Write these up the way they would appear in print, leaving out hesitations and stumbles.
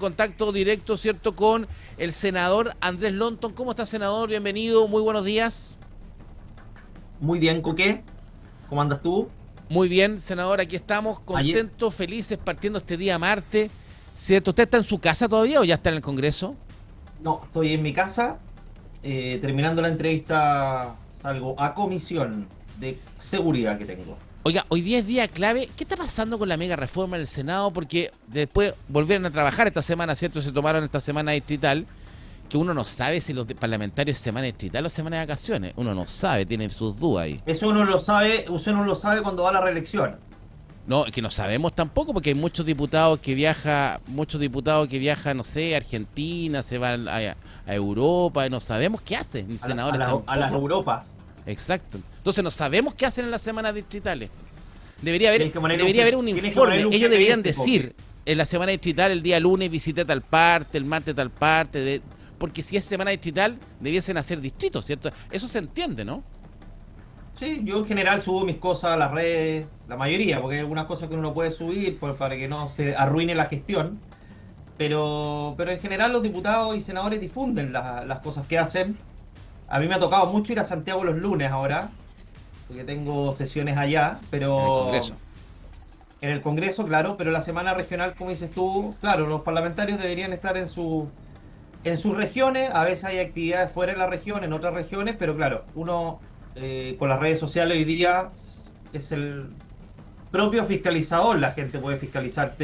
contacto directo, ¿cierto?, con el senador Andrés Lonton. ¿Cómo está, senador? Bienvenido, muy buenos días. Muy bien, Coque. ¿Cómo andas tú? Muy bien, senador, aquí estamos Ayer, contentos, felices, partiendo este día martes, ¿cierto? ¿Usted está en su casa todavía o ya está en el Congreso? no, estoy en mi casa. Terminando la entrevista, salgo a comisión de seguridad que tengo. Oiga, hoy día es día clave. ¿Qué está pasando con la mega reforma del Senado? Porque después volvieron a trabajar esta semana, ¿cierto? Se tomaron esta semana distrital, que uno no sabe si los parlamentarios semana distrital o semana de vacaciones. Uno no sabe, tiene sus dudas ahí. Eso uno lo sabe cuando va a la reelección. No, es que no sabemos tampoco, porque hay muchos diputados que viajan, no sé, a Argentina, se van a Europa, y no sabemos qué hacen, ni senadores A las tampoco. Europas. Exacto. Entonces no sabemos qué hacen en las semanas distritales. Debería haber, Tienes que ponerle debería haber un tienes que informe. ponerle un Ellos deberían GPS, decir Coque. en la semana distrital, el día lunes visité tal parte, el martes tal parte, porque si es semana distrital, debiesen hacer distritos, ¿cierto? Eso se entiende, ¿no? Sí, yo en general subo mis cosas a las redes, la mayoría, porque hay algunas cosas que uno no puede subir para que no se arruine la gestión. Pero en general los diputados y senadores difunden las cosas que hacen. A mí me ha tocado mucho ir a Santiago los lunes ahora, porque tengo sesiones allá, En el pero Congreso. en el Congreso, claro, pero la semana regional, como dices tú, claro, los parlamentarios deberían estar en sus regiones. A veces hay actividades fuera de la región, en otras regiones, pero claro, uno con las redes sociales hoy día es el propio fiscalizador. La gente puede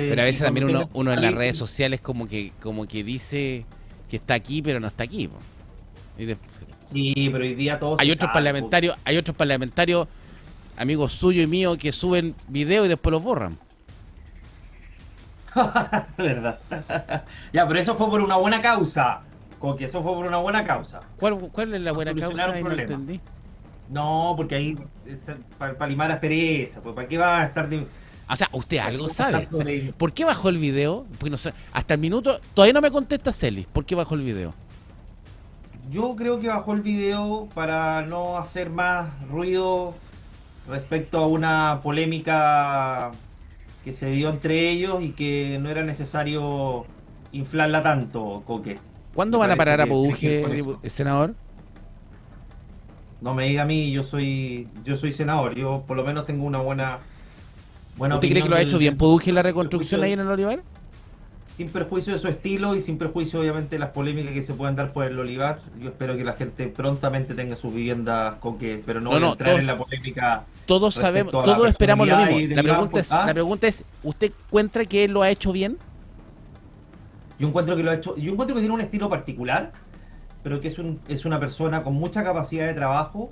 Pero fiscalizarte a y veces cuando también tengas uno en las salir. redes sociales como que dice que está aquí, pero no está aquí, po. Y Sí, pero hoy día todo se sabe. hay otros parlamentarios, amigos suyos y míos, que suben videos y después los borran. ¿Verdad? Ya, pero eso fue por una buena causa. Coque, eso fue por una buena causa. ¿Cuál es la Para buena solucionar causa? un Ahí no problema. entendí. No, porque ahí para limar aspereza, pues ¿para qué va a estar O sea, usted para qué algo va a sabe. estar O sea, sobre? ¿por qué bajó el video? Porque no sé, hasta el minuto, todavía no me contesta Celis. ¿Por qué bajó el video? Yo creo que bajó el video para no hacer más ruido respecto a una polémica que se dio entre ellos y que no era necesario inflarla tanto, Coque. ¿Cuándo Me van a parece parar a que tiene que ir Poduje, por eso. senador? No me diga a mí, yo soy senador, yo por lo menos tengo una buena ¿Usted cree que opinión lo ha hecho bien del Poduje en la sin reconstrucción ahí perjuicio, en el Olivar? sin perjuicio de su estilo y sin perjuicio obviamente de las polémicas que se pueden dar por el Olivar. Yo espero que la gente prontamente tenga sus viviendas con que, pero no No, voy a no, entrar en la polémica todos sabemos, respecto a la todos esperamos lo personalidad mismo. y La del Iván. pregunta es, la pregunta es, ¿usted encuentra que él lo ha hecho bien? Yo encuentro que lo ha hecho, yo encuentro que tiene un estilo particular, pero que es una persona con mucha capacidad de trabajo,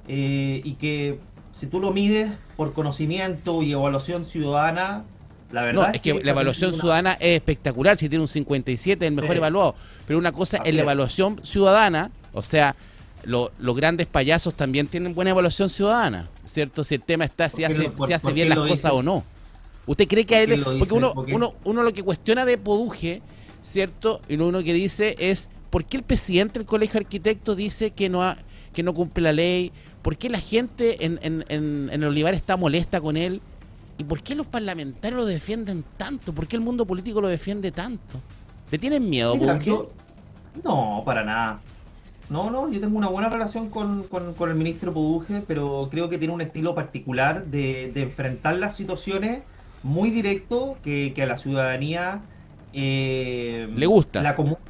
y que si tú lo mides por conocimiento y evaluación ciudadana, la No, verdad es es que que la está teniendo evaluación una... ciudadana es espectacular, si tiene un 57 es el mejor Sí, evaluado. Pero una cosa es así la es. evaluación ciudadana, o sea, los grandes payasos también tienen buena evaluación ciudadana, ¿cierto? Si el tema está ¿Por si qué hace, lo, si hace por bien qué las lo cosas o dices? no. ¿Usted cree que a ¿Por qué él, lo porque dices? Porque uno lo que cuestiona de Poduje, ¿cierto? Y uno que dice es, ¿por qué el presidente del Colegio de Arquitectos dice que no cumple la ley? ¿Por qué la gente en el Olivar está molesta con él? ¿Y por qué los parlamentarios lo defienden tanto? ¿Por qué el mundo político lo defiende tanto? ¿Le tienen miedo, mira, Poduje? no, para nada. No, no, yo tengo una buena relación con el ministro Puduje, pero creo que tiene un estilo particular de enfrentar las situaciones muy directo, que a la ciudadanía ¿Le gusta? la acomoda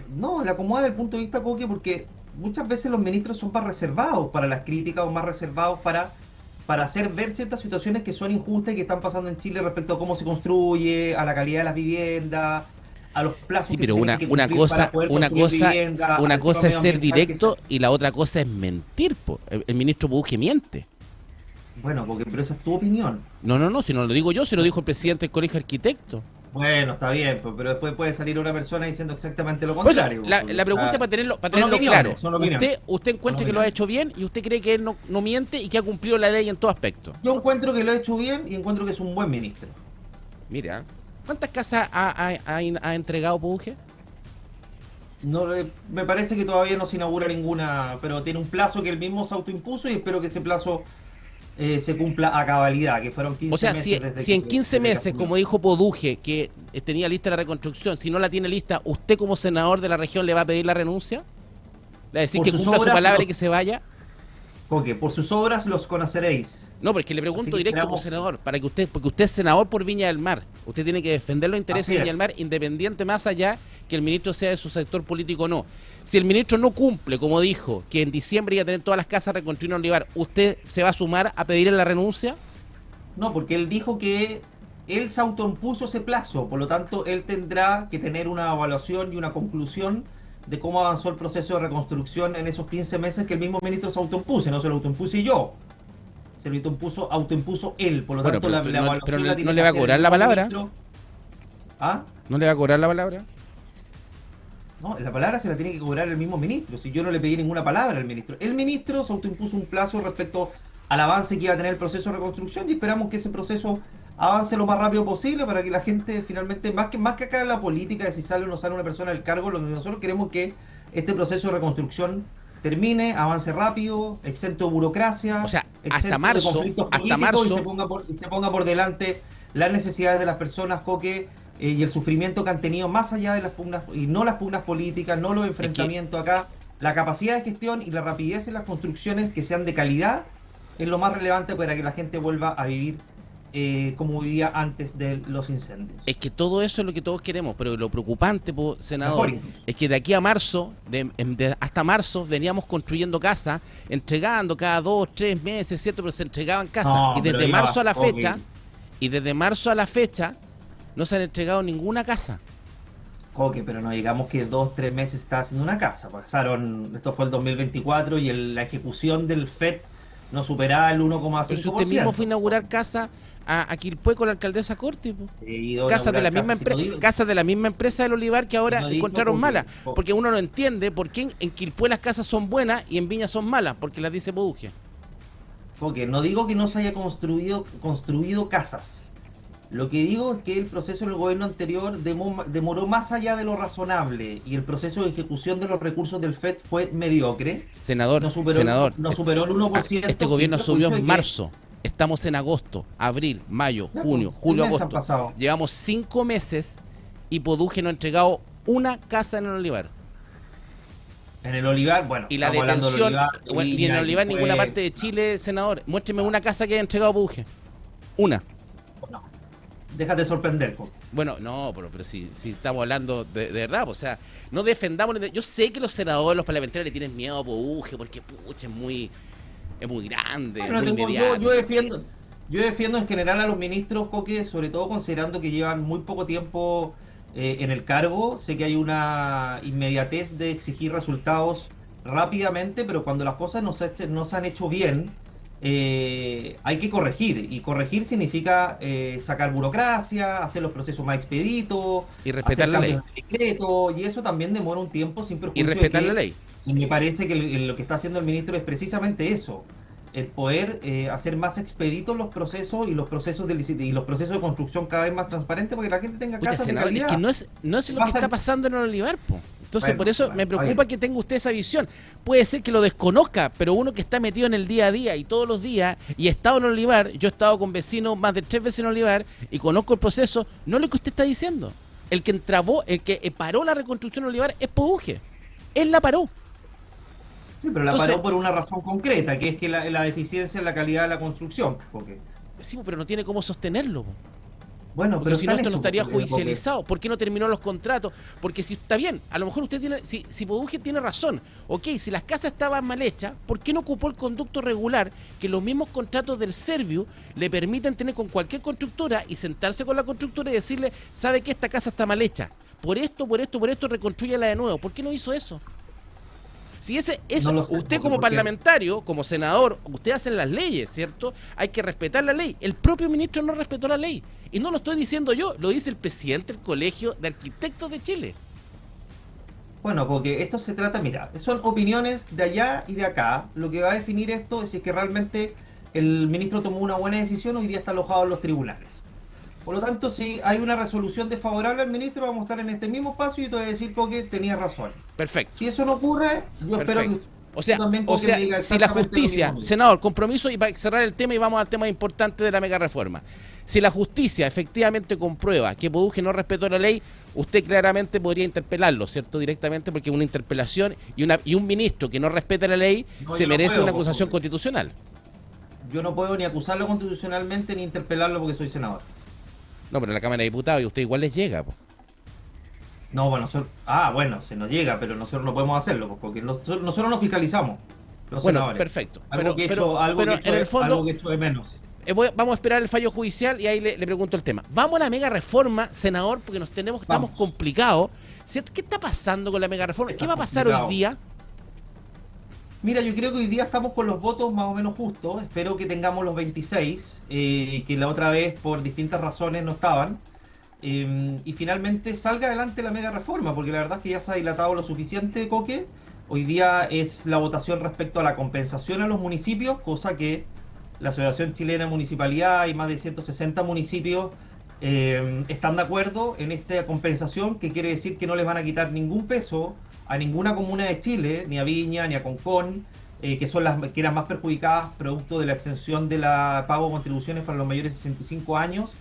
no, la acomoda desde el punto de vista Coque, porque muchas veces los ministros son más reservados para las críticas o más reservados para hacer ver ciertas situaciones que son injustas y que están pasando en Chile respecto a cómo se construye, a la calidad de las viviendas, a los plazos Sí, que se pero tienen que cumplir para poder construir vivienda, una al tema cosa es ser medioambiental que se... directo y la otra cosa es mentir, po. El ministro Poduje miente. Bueno, porque, pero esa es tu opinión. No, si no lo digo yo, se lo dijo el presidente del Colegio de Arquitectos. Bueno, está bien, pero después puede salir una persona diciendo exactamente lo Por eso, contrario. la pregunta es para Son tenerlo claro. opiniones, son opiniones, ¿Usted son encuentra que lo ha opiniones. hecho bien y usted cree que él no miente y que ha cumplido la ley en todo aspecto? Yo encuentro que lo he hecho bien y encuentro que es un buen ministro. Mira, ¿cuántas casas ha entregado Poduje? No, me parece que todavía no se inaugura ninguna, pero tiene un plazo que él mismo se autoimpuso y espero que ese plazo se cumpla a cabalidad, que fueron 15 O sea, meses desde si en 15 desde que meses, asumió. como dijo Poduje, que tenía lista la reconstrucción, si no la tiene lista, ¿usted como senador de la región le va a pedir la renuncia? ¿Le va a decir Por que sus cumpla su obras, palabra y que se vaya? Coque, por sus obras los conoceréis. No, porque le Así pregunto que directo como esperamos. senador, para que usted, porque usted es senador por Viña del Mar, usted tiene que defender los intereses Así de Viña es. del Mar, independiente más allá que el ministro sea de su sector político o no. Si el ministro no cumple, como dijo, que en diciembre iba a tener todas las casas reconstruidas en Olivar, ¿usted se va a sumar a pedirle la renuncia? No, porque él dijo que él se autoimpuso ese plazo, por lo tanto, él tendrá que tener una evaluación y una conclusión de cómo avanzó el proceso de reconstrucción en esos 15 meses que el mismo ministro se autoimpuse, no se lo autoimpuse yo. Se lo autoimpuso él, por lo Bueno, tanto, la evaluación pero la tiene no que le va a hacer cobrar el la mismo palabra. ministro. ¿Ah? ¿No le va a cobrar la palabra? No, la palabra se la tiene que cobrar el mismo ministro, si yo no le pedí ninguna palabra al ministro. El ministro se autoimpuso un plazo respecto al avance que iba a tener el proceso de reconstrucción y esperamos que ese proceso avance lo más rápido posible para que la gente finalmente, más que acá en la política de si sale o no sale una persona del cargo, lo que nosotros queremos es que este proceso de reconstrucción termine, avance rápido, exento de burocracia, O sea, exento hasta de marzo, conflictos hasta políticos y marzo, se ponga por delante las necesidades de las personas, Coque, y el sufrimiento que han tenido más allá de las pugnas, y no las pugnas políticas, no los enfrentamientos acá, la capacidad de gestión y la rapidez en las construcciones que sean de calidad es lo más relevante para que la gente vuelva a vivir como vivía antes de los incendios. es que todo eso es lo que todos queremos, pero lo preocupante, senador, Mejor incluso. es que de aquí a marzo, hasta marzo, veníamos construyendo casas, entregando cada 2, 3 meses, ¿cierto? Pero se entregaban casas. No, Y pero desde ya, marzo a la ok. fecha, no se han entregado ninguna casa. Coque, pero no digamos que 2, 3 meses está haciendo una casa. Esto fue el 2024 y la ejecución del FED no superaba el Pero si usted mismo fue a 1,5%. inaugurar casa a Quilpué con la alcaldesa Corti, po. He ido a Casas de la inaugurar misma casas, empresa, casas de la misma empresa del Olivar que ahora no dijo encontraron porque- malas, porque uno no entiende por qué en Quilpué las casas son buenas y en Viña son malas, porque las dice Poduje. Coque, no digo que no se haya construido casas. Lo que digo es que el proceso del gobierno anterior demoró más allá de lo razonable y el proceso de ejecución de los recursos del FED fue mediocre. Senador, No superó, senador, no superó el 1%. este gobierno sin asumió perjuicio en de que- marzo. Estamos en agosto, abril, mayo, Ya, junio, pues, julio, 3 meses han agosto. pasado. Llevamos 5 meses y Poduje no ha entregado una casa en el Olivar. En el Olivar, bueno, Y la estamos hablando del detención, Olivar, bueno, ni en Viña, el Olivar, y ninguna fue- parte de Chile, senador. Muéstreme una casa que haya entregado Poduje. Una. No, déjate sorprender, Coque. Bueno, no, pero si estamos hablando de verdad, o sea, no defendamos. Yo sé que los senadores, los parlamentarios le tienen miedo a Poduje porque, pucha, es muy grande, Bueno, muy yo mediático. defiendo en general a los ministros, Coque, sobre todo considerando que llevan muy poco tiempo en el cargo. Sé que hay una inmediatez de exigir resultados rápidamente, pero cuando las cosas no se han hecho bien, hay que corregir. Y corregir significa sacar burocracia, hacer los procesos más expeditos, Y respetar hacer la ley. cambios de decreto, y eso también demora un tiempo sin Y perjuicio de respetar que- la ley. y me parece que lo que está haciendo el ministro es precisamente eso, el poder hacer más expeditos los procesos y los procesos de construcción cada vez más transparentes para que la gente tenga Pucha, casas de senador, es calidad. que no es lo que Pasa- está pasando en el Olivar, po. Entonces, Bueno, por eso bueno, me está preocupa bien. que tenga usted esa visión. Puede ser que lo desconozca, pero uno que está metido en el día a día y todos los días, y he estado en el Olivar, yo he estado con vecinos más de 3 veces en el Olivar, y conozco el proceso, no es lo que usted está diciendo. El que paró la reconstrucción del Olivar es Poduje. Él la paró. Sí, pero la Entonces- paró por una razón concreta, que es que la deficiencia en la calidad de la construcción. Porque, Sí, pero no tiene cómo sostenerlo, po. bueno, Porque pero si no, está en esto no eso, estaría porque- judicializado. ¿Por qué no terminó los contratos? Porque si está bien, a lo mejor usted tiene, si Poduje tiene razón, ok, si las casas estaban mal hechas, ¿por qué no ocupó el conducto regular que los mismos contratos del Serviu le permiten tener con cualquier constructora y sentarse con la constructora y decirle, sabe que esta casa está mal hecha? Por esto, reconstrúyela de nuevo. ¿Por qué no hizo eso? Si eso, No lo sé, usted como porque- parlamentario, como senador, usted hace las leyes, ¿cierto? Hay que respetar la ley. El propio ministro no respetó la ley. Y no lo estoy diciendo yo, lo dice el presidente del Colegio de Arquitectos de Chile. Bueno, porque esto se trata, mira, son opiniones de allá y de acá. Lo que va a definir esto es si es que realmente el ministro tomó una buena decisión, hoy día está alojado en los tribunales. Por lo tanto, si hay una resolución desfavorable al ministro, vamos a estar en este mismo espacio y te voy a decir que tenía razón. Perfecto. Si eso no ocurre, yo espero que Perfecto. O Yo sea, también o creo que me sea, diga si la exactamente lo justicia, mismo. senador, compromiso y para cerrar el tema y vamos al tema importante de la mega reforma. Si la justicia efectivamente comprueba que Produje no respetó la ley, usted claramente podría interpelarlo, ¿cierto? Directamente, porque una interpelación y un ministro que no respeta la ley No, se yo no merece puedo, una pues, acusación porque constitucional. yo no puedo ni acusarlo constitucionalmente ni interpelarlo porque soy senador. No, pero en la Cámara de Diputados y usted igual les llega, po. No, bueno, bueno, se nos llega, pero nosotros no podemos hacerlo, pues, porque nosotros no fiscalizamos, los Bueno, senadores. perfecto. Pero en el Algo fondo, que echo de menos. vamos a esperar el fallo judicial y ahí le pregunto el tema. Vamos a la mega reforma, senador, porque estamos Vamos. complicados. ¿Cierto? ¿Qué está pasando con la mega reforma? ¿Qué Está va a pasar hoy complicado. día? Mira, yo creo que hoy día estamos con los votos más o menos justos. Espero que tengamos los 26, que la otra vez por distintas razones no estaban. Y finalmente salga adelante la mega reforma, porque la verdad es que ya se ha dilatado lo suficiente, Coque. Hoy día es la votación respecto a la compensación a los municipios, cosa que la Asociación Chilena de Municipalidad y más de 160 municipios están de acuerdo en esta compensación, que quiere decir que no les van a quitar ningún peso a ninguna comuna de Chile, ni a Viña, ni a Concón, que son las que eran más perjudicadas producto de la exención de la pago de contribuciones para los mayores de 65 años,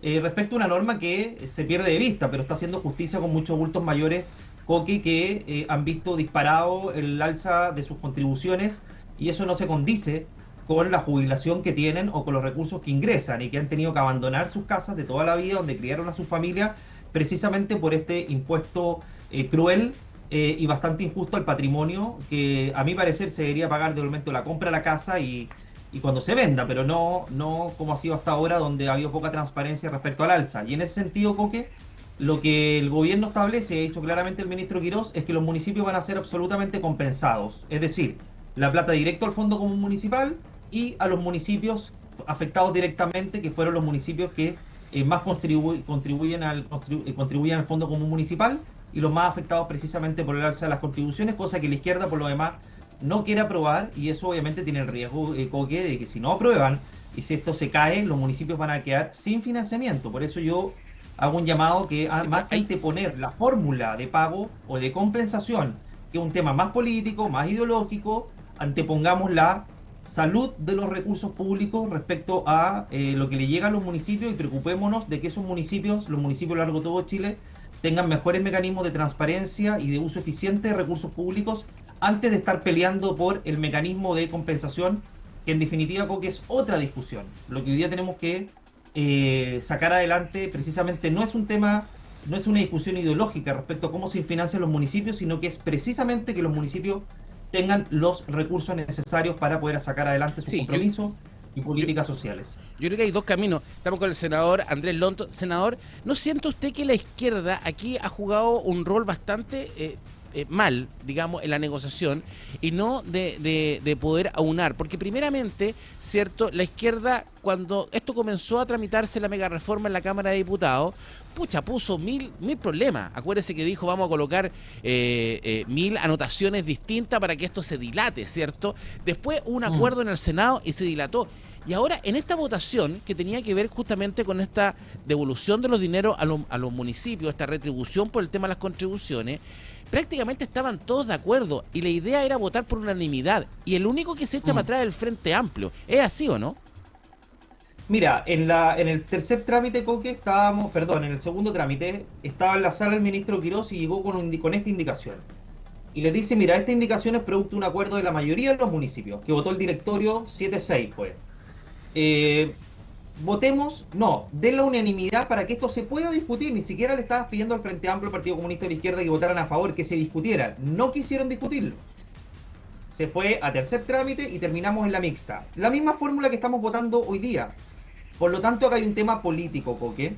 respecto a una norma que se pierde de vista, pero está haciendo justicia con muchos bultos mayores, Coque, que han visto disparado el alza de sus contribuciones, y eso no se condice con la jubilación que tienen o con los recursos que ingresan y que han tenido que abandonar sus casas de toda la vida donde criaron a sus familias precisamente por este impuesto cruel y bastante injusto al patrimonio que a mi parecer se debería pagar de momento la compra de la casa y cuando se venda, pero no como ha sido hasta ahora donde ha habido poca transparencia respecto al alza. Y en ese sentido, Coque, lo que el gobierno establece, ha dicho claramente el ministro Quirós, es que los municipios van a ser absolutamente compensados. Es decir, la plata directo al Fondo Común Municipal y a los municipios afectados directamente, que fueron los municipios que más contribuyen al Fondo Común Municipal y los más afectados precisamente por el alza de las contribuciones, cosa que la izquierda por lo demás no quiere aprobar, y eso obviamente tiene el riesgo, Coque, de que si no aprueban y si esto se cae, los municipios van a quedar sin financiamiento. Por eso yo hago un llamado que más que anteponer la fórmula de pago o de compensación, que es un tema más político, más ideológico, antepongamos la salud de los recursos públicos respecto a lo que le llega a los municipios y preocupémonos de que esos municipios, los municipios a lo largo de todo Chile, tengan mejores mecanismos de transparencia y de uso eficiente de recursos públicos antes de estar peleando por el mecanismo de compensación, que en definitiva creo que es otra discusión. Lo que hoy día tenemos que sacar adelante precisamente no es un tema, no es una discusión ideológica respecto a cómo se financian los municipios, sino que es precisamente que los municipios tengan los recursos necesarios para poder sacar adelante sus compromisos y políticas sociales. Yo creo que hay dos caminos. Estamos con el senador Andrés Lonto. Senador, ¿no siente usted que la izquierda aquí ha jugado un rol bastante mal, digamos, en la negociación y no de poder aunar? Porque primeramente, cierto, la izquierda, cuando esto comenzó a tramitarse la mega reforma en la Cámara de Diputados, pucha, puso mil problemas. Acuérdese que dijo, vamos a colocar 1000 anotaciones distintas para que esto se dilate, ¿cierto? Después hubo un acuerdo en el Senado y se dilató. Y ahora, en esta votación, que tenía que ver justamente con esta devolución de los dineros a los municipios, esta retribución por el tema de las contribuciones, prácticamente estaban todos de acuerdo y la idea era votar por unanimidad. Y el único que se echa para atrás es el Frente Amplio. ¿Es así o no? Mira, en el tercer trámite, Coque, en el segundo trámite, estaba en la sala el ministro Quirós y llegó con esta indicación. Y le dice, mira, esta indicación es producto de un acuerdo de la mayoría de los municipios, que votó el directorio 7-6, pues. Votemos, no, den la unanimidad para que esto se pueda discutir. Ni siquiera le estabas pidiendo al Frente Amplio, al Partido Comunista de la Izquierda, que votaran a favor, que se discutiera. No quisieron discutirlo. Se fue a tercer trámite y terminamos en la mixta. La misma fórmula que estamos votando hoy día. Por lo tanto, acá hay un tema político, Coque,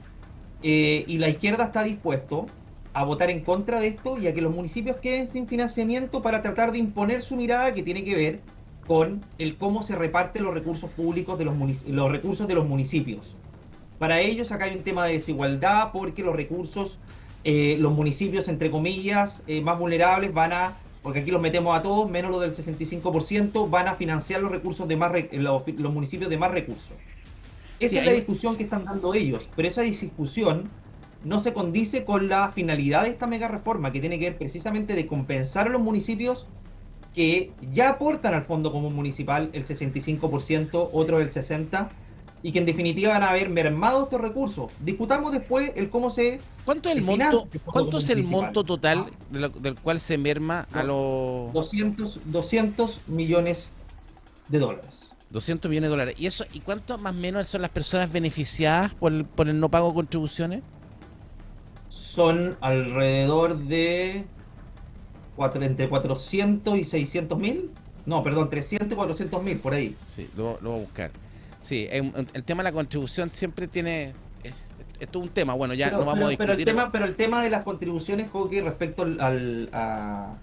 y la izquierda está dispuesto a votar en contra de esto y a que los municipios queden sin financiamiento para tratar de imponer su mirada, que tiene que ver con el cómo se reparten los recursos públicos de los recursos de los municipios. Para ellos acá hay un tema de desigualdad, porque los recursos, los municipios, entre comillas, más vulnerables porque aquí los metemos a todos, menos los del 65%, van a financiar los recursos de los municipios de más recursos. Esa es la discusión que están dando ellos, pero esa discusión no se condice con la finalidad de esta mega reforma, que tiene que ver precisamente de compensar a los municipios que ya aportan al Fondo Común Municipal el 65%, otros el 60%, y que en definitiva van a haber mermado estos recursos. Discutamos después el cómo se ¿Cuánto es el financia monto, el Fondo cuánto Común es el Municipal. monto total del cual se merma a los 200 millones de dólares. 200 millones de dólares? ¿Y eso, y cuánto más o menos son las personas beneficiadas por el no pago de contribuciones? Son alrededor de entre 400 y 600 mil. No, perdón, 300 y 400 mil, por ahí. Sí, lo voy a buscar. Sí, el tema de la contribución siempre tiene... Es todo un tema, bueno, ya no vamos a discutir. Pero el tema de las contribuciones, Coque, respecto a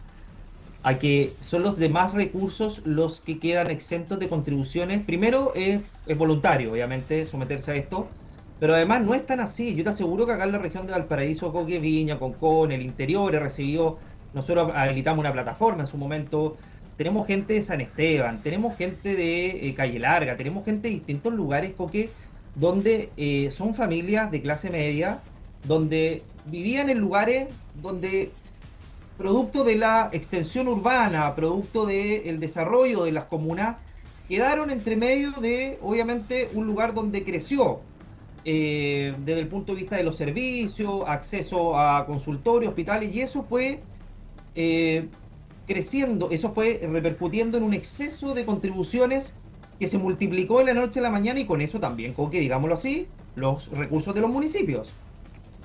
que son los demás recursos los que quedan exentos de contribuciones. Primero, es voluntario, obviamente, someterse a esto, pero además no es tan así. Yo te aseguro que acá en la región de Valparaíso, Coque, Viña, Concón, el interior, he recibido, nosotros habilitamos una plataforma en su momento, tenemos gente de San Esteban, tenemos gente de Calle Larga, tenemos gente de distintos lugares, Coque, donde son familias de clase media, donde vivían en lugares donde producto de la extensión urbana, producto del desarrollo de las comunas, quedaron entre medio de, obviamente, un lugar donde creció, desde el punto de vista de los servicios, acceso a consultorios, hospitales, y eso fue eh, creciendo, eso fue repercutiendo en un exceso de contribuciones que se multiplicó de la noche a la mañana, y con eso también, con que, digámoslo así, los recursos de los municipios.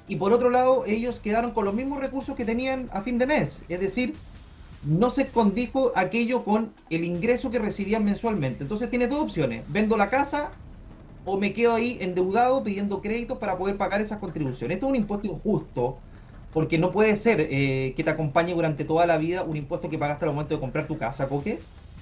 Y por otro lado, ellos quedaron con los mismos recursos que tenían a fin de mes. Es decir, no se condijo aquello con el ingreso que recibían mensualmente. Entonces tienes dos opciones: vendo la casa o me quedo ahí endeudado pidiendo créditos para poder pagar esas contribuciones. Esto es un impuesto injusto, porque no puede ser que te acompañe durante toda la vida un impuesto que pagaste al momento de comprar tu casa, Coque.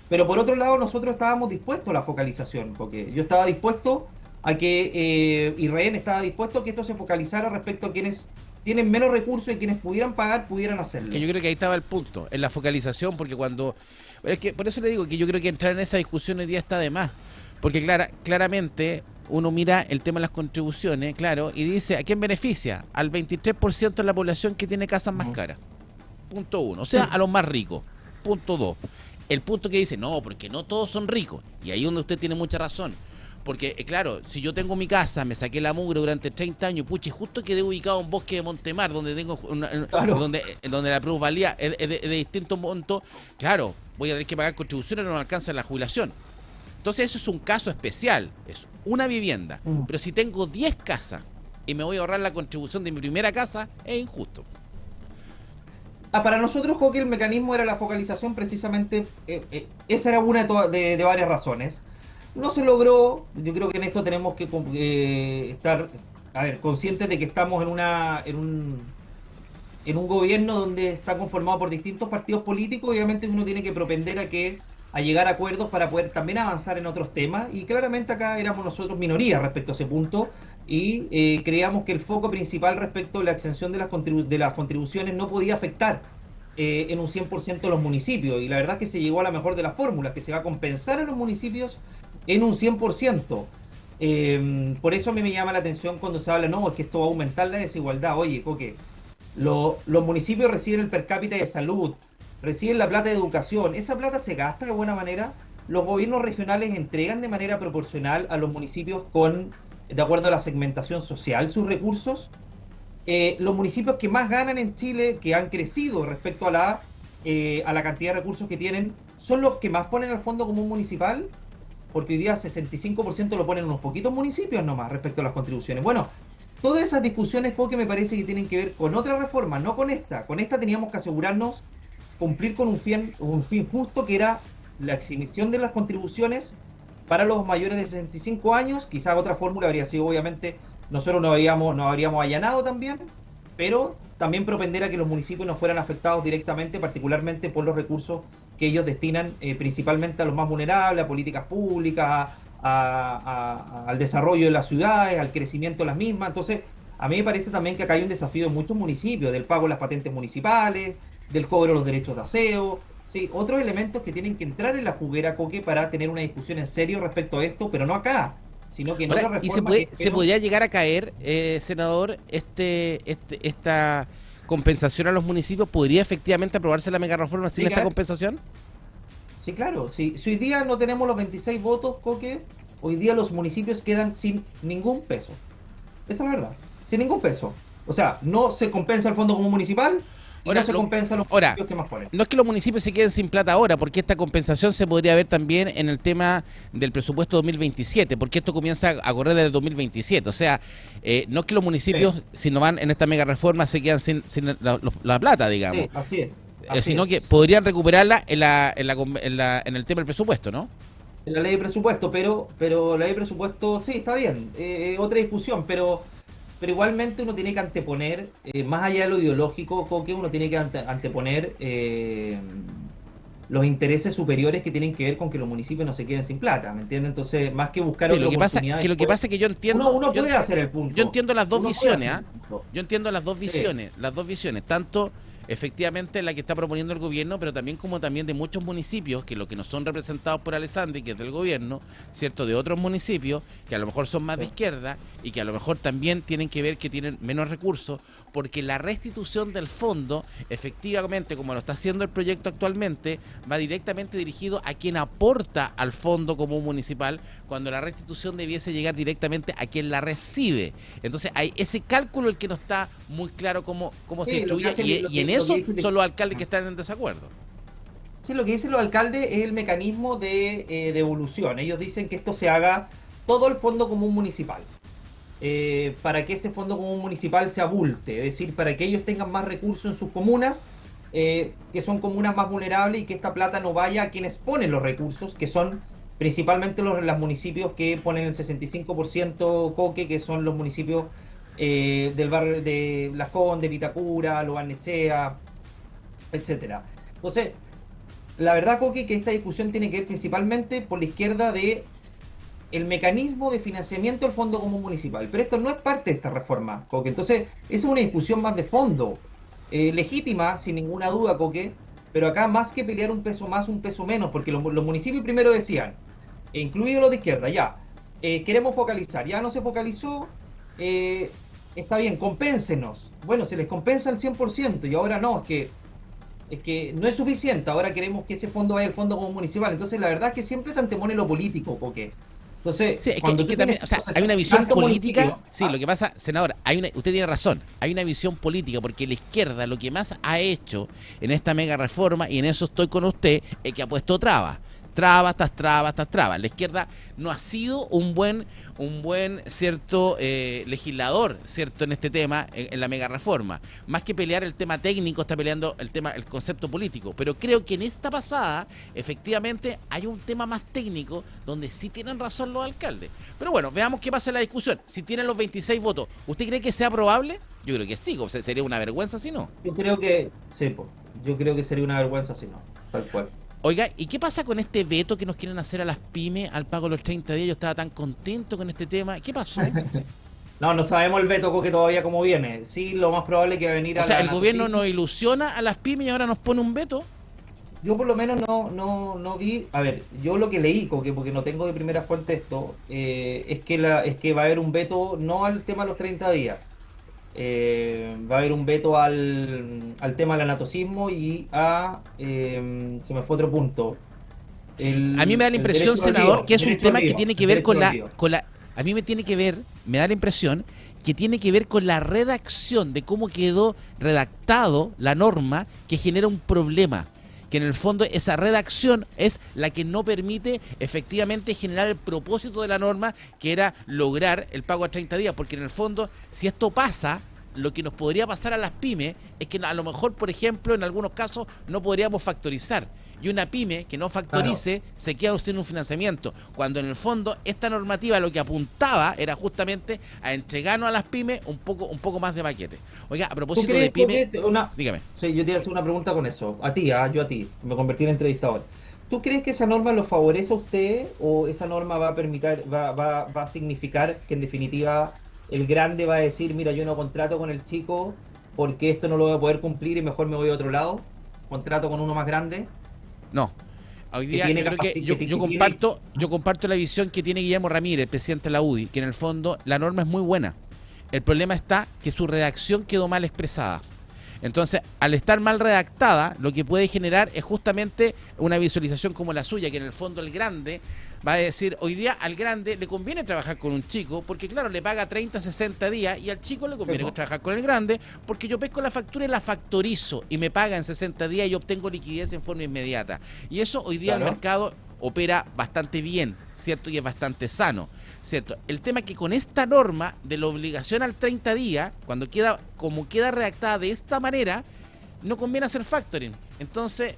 Pero por otro lado, nosotros estábamos dispuestos a la focalización, Coque. Yo estaba dispuesto a que, y Rehén estaba dispuesto a que esto se focalizara respecto a quienes tienen menos recursos, y quienes pudieran pagar, pudieran hacerlo. Que yo creo que ahí estaba el punto, en la focalización, porque cuando... Es que por eso le digo que yo creo que entrar en esa discusión hoy día está de más, porque claramente uno mira el tema de las contribuciones, claro, y dice, ¿a quién beneficia? Al 23% de la población que tiene casas más caras. Punto uno. O sea, a los más ricos. Punto dos. El punto que dice, no, porque no todos son ricos. Y ahí es donde usted tiene mucha razón. Porque, claro, si yo tengo mi casa, me saqué la mugre durante 30 años, pucha, y justo quedé ubicado en Bosque de Montemar, donde tengo Claro. donde la plusvalía es de distintos montos, claro, voy a tener que pagar contribuciones, no me alcanza la jubilación. Entonces eso es un caso especial, es una vivienda. Pero si tengo 10 casas y me voy a ahorrar la contribución de mi primera casa, es injusto. Para nosotros, Coque, el mecanismo era la focalización precisamente. Esa era una de varias razones. No se logró. Yo creo que en esto tenemos que estar, a ver, conscientes de que estamos en un gobierno donde está conformado por distintos partidos políticos. Obviamente uno tiene que propender a llegar a acuerdos para poder también avanzar en otros temas, y claramente acá éramos nosotros minoría respecto a ese punto, y creíamos que el foco principal respecto a la exención de las contribuciones no podía afectar en un 100% los municipios, y la verdad es que se llegó a la mejor de las fórmulas, que se va a compensar a los municipios en un 100%. Por eso a mí me llama la atención cuando se habla, no, es que esto va a aumentar la desigualdad. Oye, Coque, los municipios reciben el per cápita de salud, reciben la plata de educación, esa plata se gasta de buena manera. Los gobiernos regionales entregan de manera proporcional a los municipios de acuerdo a la segmentación social, sus recursos. Los municipios que más ganan en Chile, que han crecido respecto a la cantidad de recursos que tienen, son los que más ponen al Fondo Común Municipal, porque hoy día 65% lo ponen unos poquitos municipios nomás respecto a las contribuciones. Bueno, todas esas discusiones, porque me parece que tienen que ver con otra reforma, no con esta. Con esta teníamos que asegurarnos cumplir con un fin justo, que era la exhibición de las contribuciones para los mayores de 65 años. Quizás otra fórmula habría sido, obviamente, nosotros nos habríamos allanado también, pero también propender a que los municipios no fueran afectados directamente, particularmente por los recursos que ellos destinan principalmente a los más vulnerables, a políticas públicas, al desarrollo de las ciudades, al crecimiento de las mismas. Entonces, a mí me parece también que acá hay un desafío en muchos municipios, del pago de las patentes municipales, del cobro de los derechos de aseo, ¿sí? Otros elementos que tienen que entrar en la juguera, Coque, para tener una discusión en serio respecto a esto, pero no acá, sino que en otra reforma. ¿Y se podría llegar a caer, senador, esta compensación a los municipios? ¿Podría efectivamente aprobarse la mega reforma sin esta compensación? Sí, claro. Si hoy día no tenemos los 26 votos, Coque, hoy día los municipios quedan sin ningún peso. Esa es la verdad. Sin ningún peso. O sea, no se compensa el fondo común municipal y Ahora, no se compensa los ahora, municipios que más ponen. no es que los municipios se queden sin plata ahora, porque esta compensación se podría ver también en el tema del presupuesto 2027, porque esto comienza a correr desde el 2027. O sea, no es que los municipios, Sí, si no van en esta mega reforma, se quedan sin la plata, digamos, sí, así es. Así sino que es. podrían recuperarla en el tema del presupuesto, ¿no? En la ley de presupuesto, pero la ley de presupuesto, sí, está bien. Otra discusión, pero igualmente uno tiene que anteponer, más allá de lo ideológico, Coque, uno tiene que anteponer los intereses superiores que tienen que ver con que los municipios no se queden sin plata, ¿me entiendes? Entonces, más que buscar Sí, otra oportunidad, lo que pasa es que yo entiendo, uno puede hacer el punto. yo entiendo las dos Uno puede visiones, hacer ¿ah? el punto. Yo entiendo Sí, las dos visiones, tanto efectivamente la que está proponiendo el gobierno, pero también como también de muchos municipios, que lo que no son representados por Alessandri, que es del gobierno, ¿cierto? De otros municipios, que a lo mejor son más de sí. izquierda y que a lo mejor también tienen que ver que tienen menos recursos, porque la restitución del fondo, efectivamente, como lo está haciendo el proyecto actualmente, va directamente dirigido a quien aporta al fondo común municipal, cuando la restitución debiese llegar directamente a quien la recibe. Entonces, hay ese cálculo el que no está muy claro cómo se Sí, lo que distribuye, hacen, y en eso lo que son dicen, los alcaldes que están en desacuerdo. sí, lo que dicen los alcaldes es el mecanismo de devolución. Ellos dicen que esto se haga todo el fondo común municipal. Para que ese fondo común municipal se abulte, es decir, para que ellos tengan más recursos en sus comunas, que son comunas más vulnerables y que esta plata no vaya a quienes ponen los recursos, que son principalmente los municipios que ponen el 65% Coque, que son los municipios del barrio de Las Condes, Vitacura, Lo Barnechea, etcétera. Entonces, la verdad, Coque, que esta discusión tiene que ver principalmente por la izquierda de el mecanismo de financiamiento del Fondo Común Municipal. Pero esto no es parte de esta reforma, Coque. Entonces, esa es una discusión más de fondo, legítima, sin ninguna duda, Coque, pero acá más que pelear un peso más, un peso menos, porque los municipios primero decían, incluidos los de izquierda, ya, queremos focalizar, ya no se focalizó, está bien, compénsenos. Bueno, se les compensa el 100% y ahora no, es que no es suficiente, ahora queremos que ese fondo vaya al Fondo Común Municipal. Entonces, la verdad es que siempre se antepone lo político, Coque. Entonces, Sí, cuando es que tú también, tienes o sea, hay una visión tantos política, municipios, sí, lo que pasa, senadora, usted tiene razón, hay una visión política, porque la izquierda lo que más ha hecho en esta mega reforma, y en eso estoy con usted, es que ha puesto trabas tras trabas tras trabas. La izquierda no ha sido un buen cierto legislador, cierto, en este tema, en la mega reforma. Más que pelear el tema técnico, está peleando el concepto político. Pero creo que en esta pasada, efectivamente, hay un tema más técnico donde sí tienen razón los alcaldes. Pero bueno, veamos qué pasa en la discusión. Si tienen los 26 votos, ¿usted cree que sea probable? Yo creo que sí, o sea, sería una vergüenza si no. yo creo que, sí, yo creo que sería una vergüenza si no, tal cual. Oiga, ¿y qué pasa con este veto que nos quieren hacer a las pymes al pago de los 30 días? Yo estaba tan contento con este tema. ¿Qué pasó? No, no sabemos el veto, Coque, todavía cómo viene. Sí, lo más probable es que va a venir O a sea, la el gobierno NACOSIC. nos ilusiona a las pymes y ahora nos pone un veto. Yo por lo menos no vi, a ver, yo lo que leí, Coque, porque no tengo de primera fuente esto, es que va a haber un veto no al tema de los 30 días, va a haber un veto al tema del anatocismo y se me fue otro punto, A mí me da la el impresión, derecho al senador, olvido, que el es un derecho al tema que olvido, tiene que el ver derecho al olvido. a mí me da la impresión que tiene que ver con la redacción de cómo quedó redactado la norma que genera un problema. Que en el fondo esa redacción es la que no permite efectivamente generar el propósito de la norma, que era lograr el pago a 30 días, porque en el fondo, si esto pasa, lo que nos podría pasar a las pymes es que a lo mejor, por ejemplo, en algunos casos no podríamos factorizar. Y una pyme que no Claro. factorice se queda sin un financiamiento, cuando en el fondo esta normativa lo que apuntaba era justamente a entregarnos a las pymes un poco más de paquete. Oiga, a ¿Tú propósito de crees, pyme, Coque, una... dígame. Sí, yo te iba a hacer una pregunta con eso. A ti, yo a ti. Me convertí en entrevistador. ¿Tú crees que esa norma lo favorece a usted o esa norma va a permitir, va a significar que en definitiva el grande va a decir, mira, yo no contrato con el chico porque esto no lo voy a poder cumplir y mejor me voy a otro lado? ¿Contrato con uno más grande No. Hoy que día yo tiene creo que capacidad, yo comparto la visión que tiene Guillermo Ramírez, el presidente de la UDI, que en el fondo la norma es muy buena. El problema está que su redacción quedó mal expresada. Entonces, al estar mal redactada, lo que puede generar es justamente una visualización como la suya, que en el fondo el grande va a decir, hoy día al grande le conviene trabajar con un chico, porque claro, le paga 30, 60 días, y al chico le conviene trabajar con el grande, porque yo pesco la factura y la factorizo, y me paga en 60 días y obtengo liquidez en forma inmediata. Y eso hoy día el mercado opera bastante bien, ¿cierto? Y es bastante sano, ¿cierto? El tema es que con esta norma de la obligación al 30 días, cuando queda, como queda redactada de esta manera, no conviene hacer factoring. Entonces,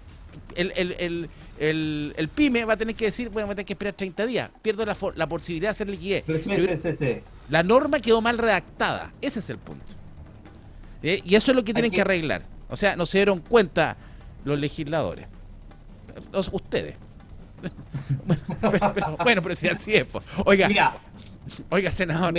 el pyme va a tener que decir, bueno, voy a tener que esperar 30 días, pierdo la posibilidad de hacer liquidez. Sí. La norma quedó mal redactada, ese es el punto. Y eso es lo que tienen que arreglar. O sea, no se dieron cuenta los legisladores, ustedes. Pero si así es, pues. Oiga, senador,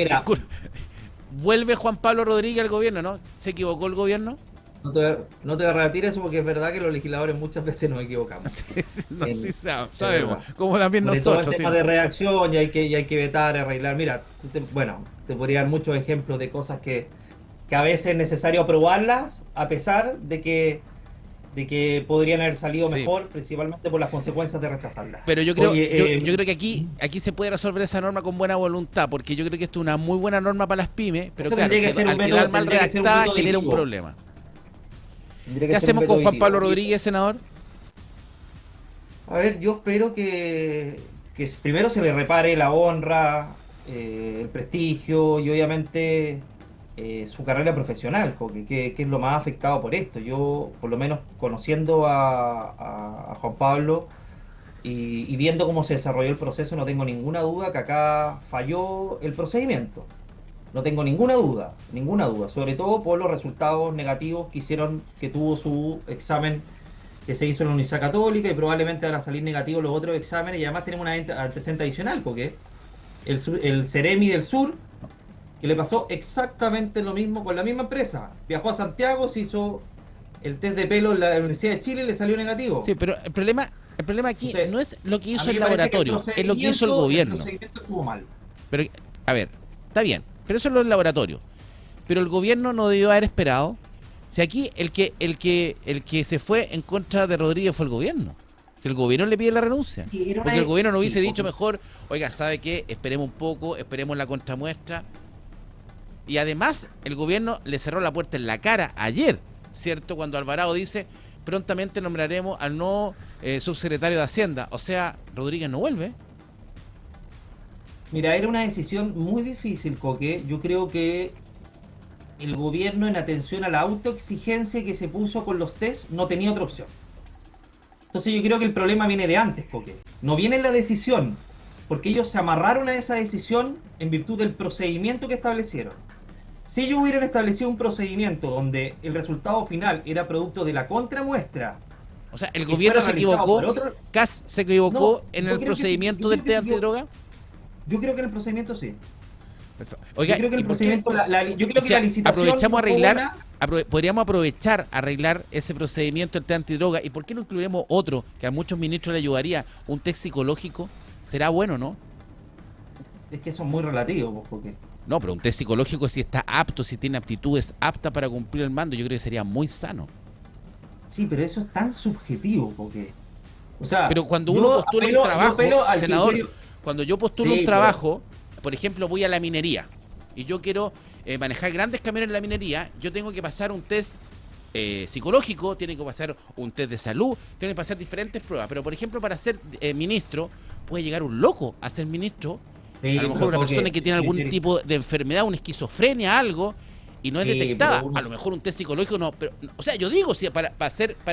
vuelve Juan Pablo Rodríguez al gobierno, ¿no? ¿Se equivocó el gobierno? No te voy a rebatir eso, porque es verdad que los legisladores muchas veces nos equivocamos. Sí, sabemos, como también nosotros. Todo el tema de reacción, y hay que vetar, arreglar. Mira, te podría dar muchos ejemplos de cosas que a veces es necesario aprobarlas, a pesar de que podrían haber salido mejor, principalmente por las consecuencias de rechazarlas. Pero yo creo, yo creo que aquí se puede resolver esa norma con buena voluntad, porque yo creo que esto es una muy buena norma para las pymes, pero claro, al quedar mal redactada genera un problema. ¿Qué hacemos con Juan Pablo Rodríguez, senador? A ver, yo espero que primero se le repare la honra, el prestigio y obviamente su carrera profesional, que es lo más afectado por esto. Yo, por lo menos conociendo a Juan Pablo y viendo cómo se desarrolló el proceso, no tengo ninguna duda que acá falló el procedimiento. No tengo ninguna duda, sobre todo por los resultados negativos que tuvo su examen que se hizo en la Universidad Católica, y probablemente van a salir negativos los otros exámenes, y además tenemos un antecedente adicional, porque el Ceremi del Sur, que le pasó exactamente lo mismo con la misma empresa, viajó a Santiago, se hizo el test de pelo en la Universidad de Chile y le salió negativo. Sí, pero el problema aquí no es lo que hizo el laboratorio, es lo que hizo el gobierno. El procedimiento estuvo mal. Pero, a ver, está bien, pero eso es lo del laboratorio. Pero el gobierno no debió haber esperado. O sea, aquí el que se fue en contra de Rodríguez fue el gobierno. Si el gobierno le pide la renuncia. Porque el gobierno no hubiese dicho mejor, oiga, ¿sabe qué? Esperemos un poco, esperemos la contramuestra. Y además, el gobierno le cerró la puerta en la cara ayer, ¿cierto? Cuando Alvarado dice, prontamente nombraremos al nuevo subsecretario de Hacienda. O sea, Rodríguez no vuelve. Mira, era una decisión muy difícil, Coque. Yo creo que el gobierno, en atención a la autoexigencia que se puso con los test, no tenía otra opción. Entonces yo creo que el problema viene de antes, Coque. No viene en la decisión, porque ellos se amarraron a esa decisión en virtud del procedimiento que establecieron. Si ellos hubieran establecido un procedimiento donde el resultado final era producto de la contramuestra, o sea, el gobierno se equivocó, CAS se equivocó en el procedimiento del test antidroga. Yo creo que en el procedimiento sí. Oiga, yo creo que el procedimiento, yo creo que la licitación aprovechamos a arreglar, podríamos aprovechar a arreglar ese procedimiento del test antidroga. ¿Y por qué no incluiremos otro que a muchos ministros le ayudaría? Un test psicológico. ¿Será bueno, no? Es que eso es muy relativo, porque no, pero un test psicológico, si está apto, si tiene aptitudes aptas para cumplir el mando, yo creo que sería muy sano. Sí, pero eso es tan subjetivo, porque, o sea, pero cuando uno postula un trabajo, senador, cuando yo postulo un trabajo, por ejemplo, voy a la minería y yo quiero manejar grandes camiones en la minería, yo tengo que pasar un test psicológico, tiene que pasar un test de salud, tiene que pasar diferentes pruebas. Pero, por ejemplo, para ser ministro, puede llegar un loco a ser ministro. Sí, a lo mejor una persona que tiene algún tipo de enfermedad, una esquizofrenia, algo, y no es detectada. A lo mejor un test psicológico no. Pero, o sea, yo digo, si para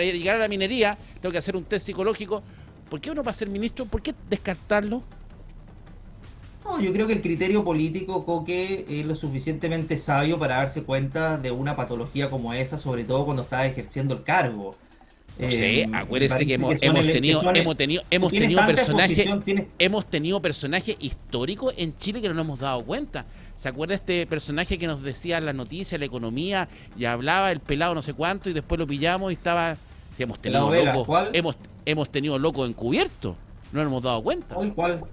llegar a la minería tengo que hacer un test psicológico, ¿por qué uno para ser ministro? ¿Por qué descartarlo? No, yo creo que el criterio político, Coque, es lo suficientemente sabio para darse cuenta de una patología como esa, sobre todo cuando está ejerciendo el cargo. No sé, acuérdense que hemos tenido personajes históricos en Chile que no nos hemos dado cuenta. ¿Se acuerda este personaje que nos decía en las noticias, la economía, y hablaba el pelado no sé cuánto, y después lo pillamos y estaba... Si hemos tenido locos, hemos tenido locos encubiertos, no nos hemos dado cuenta. ¿Cuál?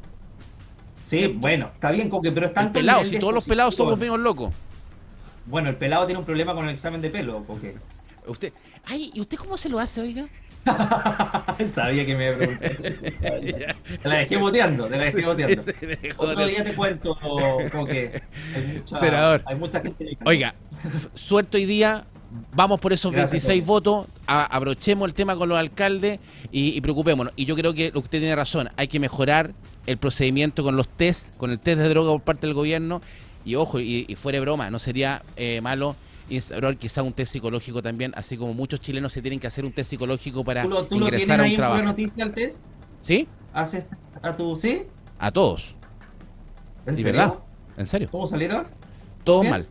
Sí, bueno, está bien, Coque, pero están... El pelado, si todos los pelados somos medio locos. Bueno, el pelado tiene un problema con el examen de pelo, Coque. Usted, ay, ¿y usted cómo se lo hace, oiga? Sabía que me iba a preguntar eso. Te la dejé boteando, te la dejé boteando. Otro día te cuento, porque Senador. hay mucha gente. Oiga, suerte hoy día, vamos por esos Gracias, 26 Jorge. votos, abrochemos el tema con los alcaldes y preocupémonos. Y yo creo que usted tiene razón, hay que mejorar el procedimiento con los test, con el test de droga por parte del gobierno. Y ojo, y fuera de broma, no sería malo instaurar quizá un test psicológico también, así como muchos chilenos se tienen que hacer un test psicológico para ¿Tú lo tienes ingresar a ahí un en la trabajo. noticia al test? ¿Sí? ¿Haces a tu sí? A todos. ¿En ¿De serio? verdad? ¿En serio? ¿Cómo salieron? Todos ¿Bien? mal.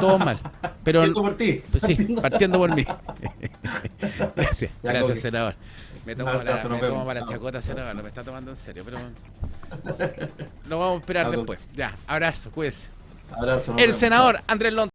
Todos mal. Pero Partiendo por ti. pues sí, partiendo por mí. Gracias, Ya, gracias, Coque. senador. Me tomo, Un abrazo, nos me tomo vemos. para la chacota, senador. No me está tomando en serio, pero lo vamos a esperar Ya, Coque. después. Ya, abrazo, cuídese. Abrazo. nos El vemos. senador Andrés Lont